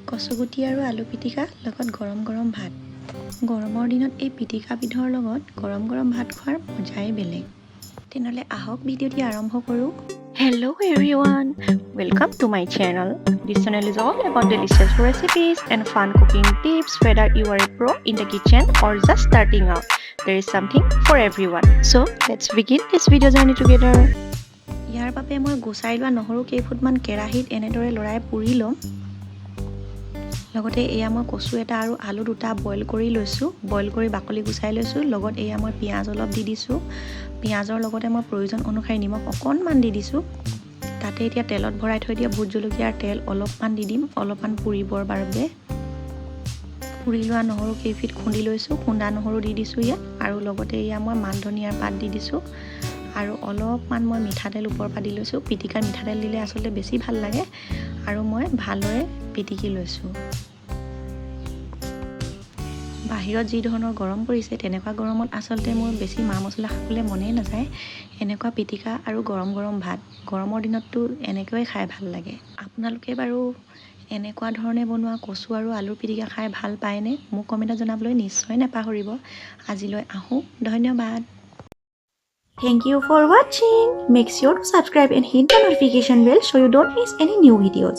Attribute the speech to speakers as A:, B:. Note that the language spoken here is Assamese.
A: কচুগুটি আৰু আলু পিটিকা লগত গৰম গৰম ভাত। গৰমৰ দিনত এই পিটিকা বিধৰ লগত গৰম গৰম ভাত খোৱাৰ মজাই বেলেগ। তেনেহ'লে আহক ভিডিঅ'টি আৰম্ভ কৰোঁ। Hello everyone, welcome to my channel. This channel is all about delicious recipes and fun cooking tips. Whether you are a pro in the kitchen or just starting out, there is something for everyone. So let's begin this video journey together. ইয়াৰ বাবে মই গুচাই লোৱা নহৰু কেইফুটমান কেৰাহীত এনেদৰে লৰাই পুৰি ল'ম। লগতে এয়া মই কচু এটা আৰু আলু দুটা বইল কৰি লৈছোঁ, বইল কৰি বাকলি গুচাই লৈছোঁ। লগত এয়া মই পিঁয়াজ অলপ দি দিছোঁ। পিঁয়াজৰ লগতে মই প্ৰয়োজন অনুসৰি নিমখ অকণমান দি দিছোঁ। তাতে এতিয়া তেলত ভৰাই থৈ দিয়া ভোট জলকীয়াৰ তেল অলপমান দি দিম, অলপমান পুৰিবৰ বাবে। পুৰি লোৱা নহৰু কেইফিট খুন্দি লৈছোঁ, খুন্দা নহৰু দি দিছোঁ ইয়াত, আৰু লগতে এয়া মই মান ধনিয়াৰ পাত দি দিছোঁ, আৰু অলপমান মই মিঠাতেল ওপৰৰ পৰা দি লৈছোঁ। পিটিকাৰ মিঠাতেল দিলে আচলতে বেছি ভাল লাগে। আৰু মই ভালদৰে পিটিকি লৈছোঁ। বাহিৰত যি ধৰণৰ গৰম পৰিছে, তেনেকুৱা গৰমত আচলতে মোৰ বেছি মা মছলা খাবলৈ মনেই নাযায়। এনেকুৱা পিটিকা আৰু গৰম গৰম ভাত গৰমৰ দিনততো এনেকৈয়ে খাই ভাল লাগে। আপোনালোকে বাৰু এনেকুৱা ধৰণে বনোৱা কচু আৰু আলুৰ পিটিকা খাই ভাল পায়নে? মোক কমেণ্টত জনাবলৈ নিশ্চয় নাপাহৰিব। আজিলৈ আহোঁ, ধন্যবাদ। Thank you for watching. Make sure to subscribe and hit the notification bell so you don't miss any new videos.